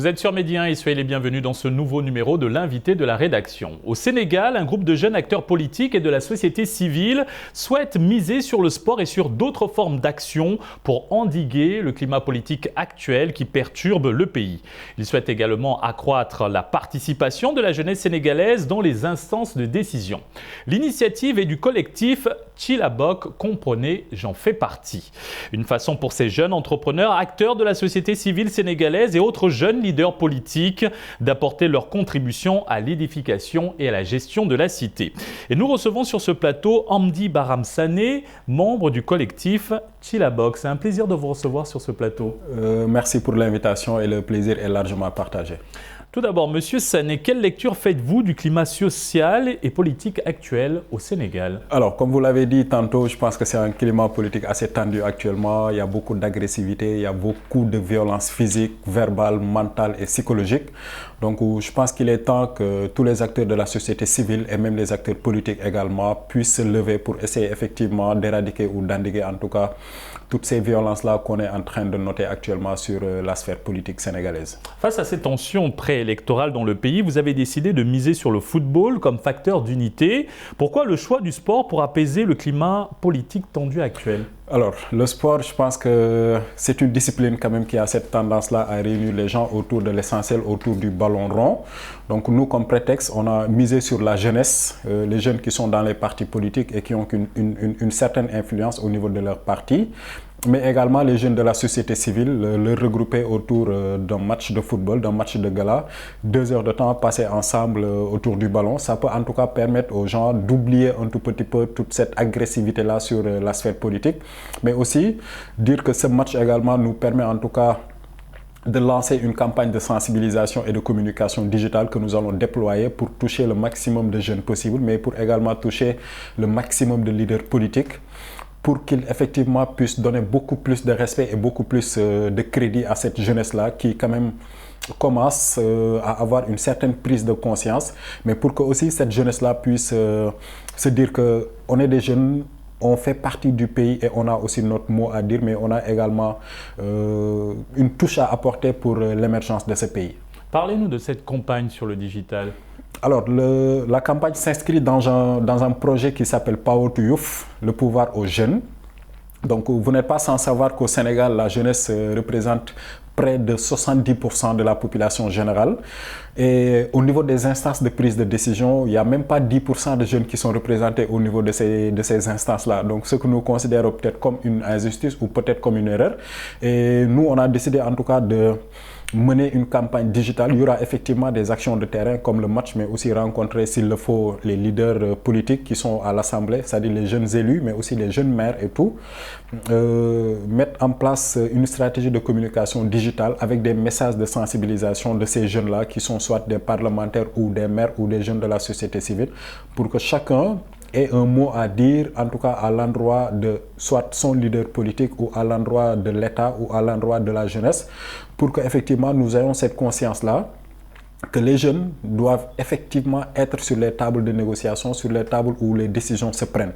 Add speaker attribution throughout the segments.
Speaker 1: Vous êtes sur Média 1 et soyez les bienvenus dans ce nouveau numéro de l'invité de la rédaction. Au Sénégal, un groupe de jeunes acteurs politiques et de la société civile souhaite miser sur le sport et sur d'autres formes d'action pour endiguer le climat politique actuel qui perturbe le pays. Ils souhaitent également accroître la participation de la jeunesse sénégalaise dans les instances de décision. L'initiative est du collectif Tchilabok, comprenez, j'en fais partie. Une façon pour ces jeunes entrepreneurs, acteurs de la société civile sénégalaise et autres jeunes leaders politiques d'apporter leur contribution à l'édification et à la gestion de la cité. Et nous recevons sur ce plateau Amdi Baram Sané, membre du collectif Tchilabok. C'est un plaisir de vous recevoir sur ce plateau.
Speaker 2: Merci pour l'invitation et le plaisir est largement partagé.
Speaker 1: Tout d'abord, Monsieur Sané, quelle lecture faites-vous du climat social et politique actuel au Sénégal?
Speaker 2: Alors, comme vous l'avez dit tantôt, je pense que c'est un climat politique assez tendu actuellement. Il y a beaucoup d'agressivité, il y a beaucoup de violence physique, verbale, mentale et psychologique. Donc, je pense qu'il est temps que tous les acteurs de la société civile et même les acteurs politiques également puissent se lever pour essayer effectivement d'éradiquer ou d'endiguer en tout cas toutes ces violences-là qu'on est en train de noter actuellement sur la sphère politique sénégalaise.
Speaker 1: Face à ces tensions préélectorales dans le pays, vous avez décidé de miser sur le football comme facteur d'unité. Pourquoi le choix du sport pour apaiser le climat politique tendu actuel?
Speaker 2: Alors, le sport, je pense que c'est une discipline quand même qui a cette tendance-là à réunir les gens autour de l'essentiel, autour du ballon rond. Donc nous, comme prétexte, on a misé sur la jeunesse, les jeunes qui sont dans les partis politiques et qui ont une certaine influence au niveau de leur parti, mais également les jeunes de la société civile, le regrouper autour d'un match de football, d'un match de gala, 2 heures de temps passés ensemble autour du ballon. Ça peut en tout cas permettre aux gens d'oublier un tout petit peu toute cette agressivité-là sur la sphère politique, mais aussi dire que ce match également nous permet en tout cas de lancer une campagne de sensibilisation et de communication digitale que nous allons déployer pour toucher le maximum de jeunes possible, mais pour également toucher le maximum de leaders politiques, pour qu'ils effectivement puissent donner beaucoup plus de respect et beaucoup plus de crédit à cette jeunesse-là qui quand même commence à avoir une certaine prise de conscience, mais pour que aussi cette jeunesse-là puisse se dire qu'on est des jeunes, on fait partie du pays et on a aussi notre mot à dire, mais on a également une touche à apporter pour l'émergence de ce pays.
Speaker 1: Parlez-nous de cette campagne sur le digital.
Speaker 2: Alors, la campagne s'inscrit dans un projet qui s'appelle Power to Youth, le pouvoir aux jeunes. Donc, vous n'êtes pas sans savoir qu'au Sénégal, la jeunesse représente près de 70% de la population générale. Et au niveau des instances de prise de décision, il n'y a même pas 10% de jeunes qui sont représentés au niveau de ces instances-là. Donc, ce que nous considérons peut-être comme une injustice ou peut-être comme une erreur. Et nous, on a décidé en tout cas de mener une campagne digitale. Il y aura effectivement des actions de terrain comme le match, mais aussi rencontrer, s'il le faut, les leaders politiques qui sont à l'Assemblée, c'est-à-dire les jeunes élus, mais aussi les jeunes maires et tout. Mettre en place une stratégie de communication digitale avec des messages de sensibilisation de ces jeunes-là qui sont soit des parlementaires ou des maires ou des jeunes de la société civile pour que chacun ait un mot à dire, en tout cas à l'endroit de soit son leader politique ou à l'endroit de l'État ou à l'endroit de la jeunesse, pour qu'effectivement nous ayons cette conscience-là que les jeunes doivent effectivement être sur les tables de négociation, sur les tables où les décisions se prennent.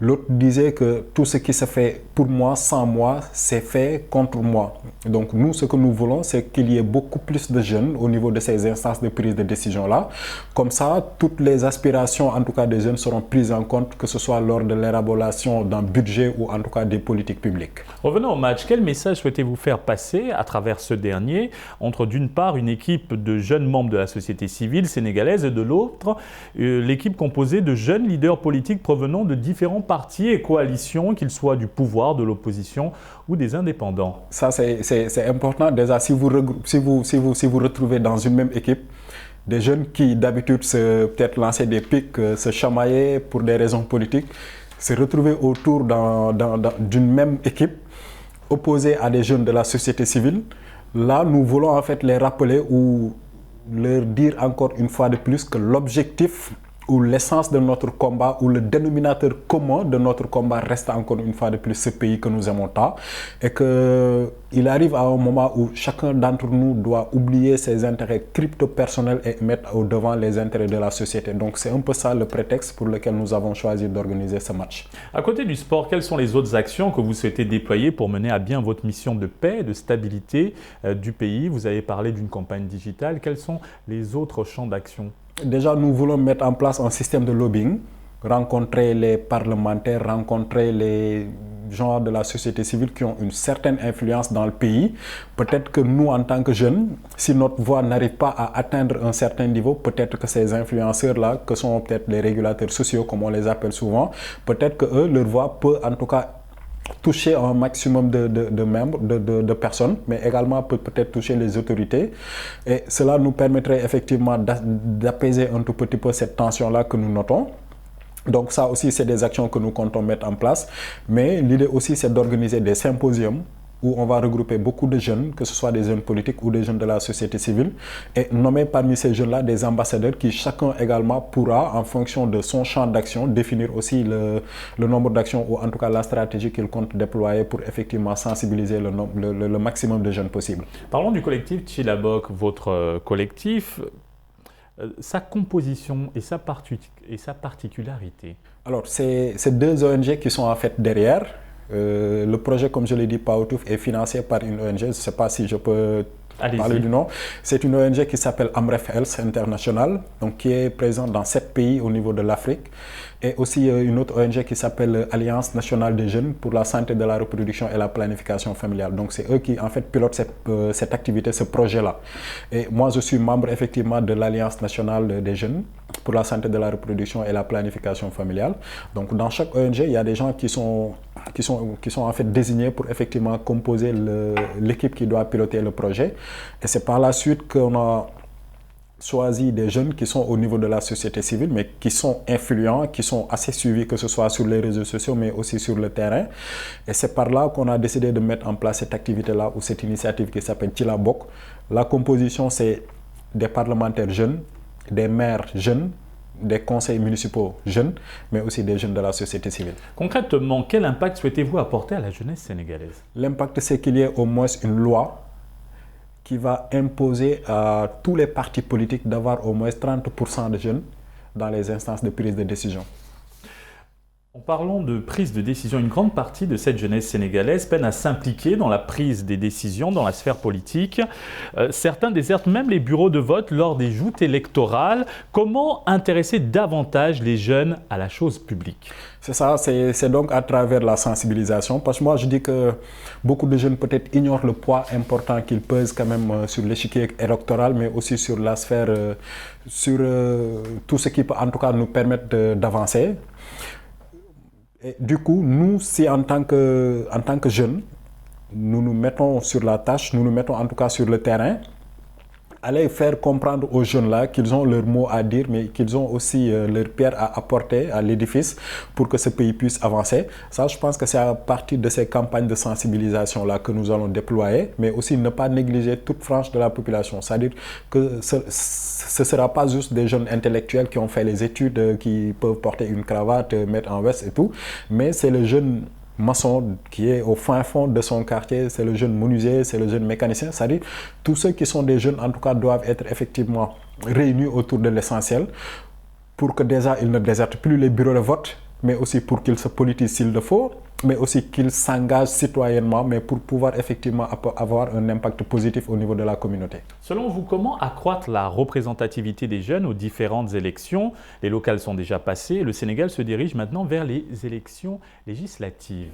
Speaker 2: L'autre disait que tout ce qui se fait pour moi, sans moi, c'est fait contre moi. Donc nous, ce que nous voulons, c'est qu'il y ait beaucoup plus de jeunes au niveau de ces instances de prise de décision-là. Comme ça, toutes les aspirations, en tout cas des jeunes, seront prises en compte, que ce soit lors de l'élaboration d'un budget ou en tout cas des politiques publiques.
Speaker 1: Revenons au match. Quel message souhaitez-vous faire passer à travers ce dernier entre d'une part une équipe de jeunes membres de la société civile sénégalaise et de l'autre l'équipe composée de jeunes leaders politiques provenant de différents partis et coalitions, qu'ils soient du pouvoir, de l'opposition ou des indépendants?
Speaker 2: Ça, c'est important. Déjà, si vous retrouvez dans une même équipe des jeunes qui d'habitude peut-être lancer des pics, se chamailler pour des raisons politiques, se retrouver autour d'une même équipe opposée à des jeunes de la société civile, là, nous voulons en fait les rappeler ou leur dire encore une fois de plus que l'objectif où l'essence de notre combat, ou le dénominateur commun de notre combat reste encore une fois de plus ce pays que nous aimons tant, et que il arrive à un moment où chacun d'entre nous doit oublier ses intérêts crypto-personnels et mettre au devant les intérêts de la société. Donc c'est un peu ça le prétexte pour lequel nous avons choisi d'organiser ce match.
Speaker 1: À côté du sport, quelles sont les autres actions que vous souhaitez déployer pour mener à bien votre mission de paix et de stabilité du pays? Vous avez parlé d'une campagne digitale. Quels sont les autres champs d'action?
Speaker 2: Déjà, nous voulons mettre en place un système de lobbying, rencontrer les parlementaires, rencontrer les gens de la société civile qui ont une certaine influence dans le pays. Peut-être que nous, en tant que jeunes, si notre voix n'arrive pas à atteindre un certain niveau, peut-être que ces influenceurs-là, que sont peut-être les régulateurs sociaux, comme on les appelle souvent, peut-être que eux, leur voix peut en tout cas toucher un maximum de membres, de personnes, mais également peut-être toucher les autorités. Et cela nous permettrait effectivement d'apaiser un tout petit peu cette tension-là que nous notons. Donc ça aussi, c'est des actions que nous comptons mettre en place. Mais l'idée aussi, c'est d'organiser des symposiums où on va regrouper beaucoup de jeunes, que ce soit des jeunes politiques ou des jeunes de la société civile, et nommer parmi ces jeunes-là des ambassadeurs qui chacun également pourra, en fonction de son champ d'action, définir aussi le nombre d'actions ou en tout cas la stratégie qu'il compte déployer pour effectivement sensibiliser le maximum de jeunes possible.
Speaker 1: Parlons du collectif Chilabok, votre collectif. Sa composition et sa particularité.
Speaker 2: Alors, c'est deux ONG qui sont en fait derrière. Le projet, comme je l'ai dit, Paotouf, est financé par une ONG. Je ne sais pas si je peux parler du nom. C'est une ONG qui s'appelle Amref Health International, donc qui est présente dans 7 pays au niveau de l'Afrique. Et aussi une autre ONG qui s'appelle Alliance nationale des jeunes pour la santé de la reproduction et la planification familiale. Donc c'est eux qui en fait pilotent cette activité, ce projet-là. Et moi je suis membre effectivement de l'Alliance nationale des jeunes pour la santé de la reproduction et la planification familiale. Donc dans chaque ONG, il y a des gens qui sont en fait désignés pour effectivement composer l'équipe qui doit piloter le projet. Et c'est par la suite qu'on a choisi des jeunes qui sont au niveau de la société civile, mais qui sont influents, qui sont assez suivis, que ce soit sur les réseaux sociaux, mais aussi sur le terrain. Et c'est par là qu'on a décidé de mettre en place cette activité-là, ou cette initiative qui s'appelle Chilabok. La composition, c'est des parlementaires jeunes, des maires jeunes, des conseils municipaux jeunes, mais aussi des jeunes de la société civile.
Speaker 1: Concrètement, quel impact souhaitez-vous apporter à la jeunesse sénégalaise?
Speaker 2: L'impact, c'est qu'il y ait au moins une loi qui va imposer à tous les partis politiques d'avoir au moins 30% de jeunes dans les instances de prise de décision.
Speaker 1: En parlant de prise de décision, une grande partie de cette jeunesse sénégalaise peine à s'impliquer dans la prise des décisions dans la sphère politique. Certains désertent même les bureaux de vote lors des joutes électorales. Comment intéresser davantage les jeunes à la chose publique?
Speaker 2: C'est ça, c'est donc à travers la sensibilisation. Parce que moi, je dis que beaucoup de jeunes peut-être ignorent le poids important qu'ils pesent quand même sur l'échiquier électoral, mais aussi sur la sphère, sur tout ce qui peut en tout cas nous permettre d'avancer. Et du coup, nous, si en tant que jeunes, nous nous mettons sur la tâche, nous nous mettons en tout cas sur le terrain, aller faire comprendre aux jeunes-là qu'ils ont leur mot à dire, mais qu'ils ont aussi leur pierre à apporter à l'édifice pour que ce pays puisse avancer. Ça, je pense que c'est à partir de ces campagnes de sensibilisation-là que nous allons déployer, mais aussi ne pas négliger toute frange de la population. C'est-à-dire que ce ne sera pas juste des jeunes intellectuels qui ont fait les études, qui peuvent porter une cravate, mettre en veste et tout, mais c'est le jeune maçon qui est au fin fond de son quartier, c'est le jeune menuisier, c'est le jeune mécanicien, c'est-à-dire tous ceux qui sont des jeunes en tout cas doivent être effectivement réunis autour de l'essentiel pour que déjà ils ne désertent plus les bureaux de vote, mais aussi pour qu'ils se politisent s'il le faut, mais aussi qu'ils s'engagent citoyennement, mais pour pouvoir effectivement avoir un impact positif au niveau de la communauté.
Speaker 1: Selon vous, comment accroître la représentativité des jeunes aux différentes élections? Les locales sont déjà passées et le Sénégal se dirige maintenant vers les élections législatives.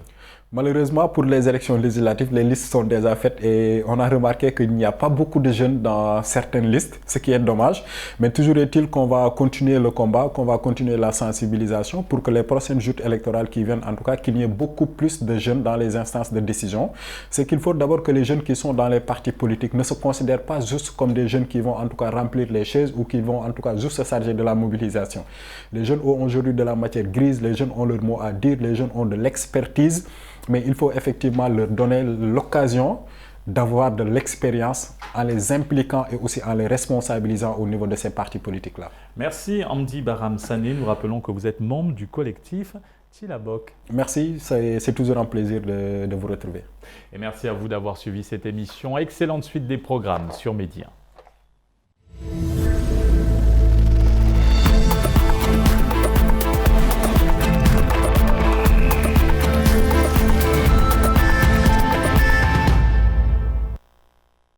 Speaker 2: Malheureusement, pour les élections législatives, les listes sont déjà faites et on a remarqué qu'il n'y a pas beaucoup de jeunes dans certaines listes, ce qui est dommage. Mais toujours est-il qu'on va continuer le combat, qu'on va continuer la sensibilisation pour que les prochaines joutes électorales qui viennent, en tout cas, qu'il y ait beaucoup plus de jeunes dans les instances de décision. C'est qu'il faut d'abord que les jeunes qui sont dans les partis politiques ne se considèrent pas juste comme des jeunes qui vont en tout cas remplir les chaises ou qui vont en tout cas juste se charger de la mobilisation. Les jeunes ont aujourd'hui de la matière grise, les jeunes ont leur mot à dire, les jeunes ont de l'expertise. Mais il faut effectivement leur donner l'occasion d'avoir de l'expérience en les impliquant et aussi en les responsabilisant au niveau de ces partis politiques-là.
Speaker 1: Merci Amdi Baram Sané. Nous rappelons que vous êtes membre du collectif Tchilabok.
Speaker 2: Merci, c'est toujours un plaisir de vous retrouver.
Speaker 1: Et merci à vous d'avoir suivi cette émission. Excellente suite des programmes sur Média.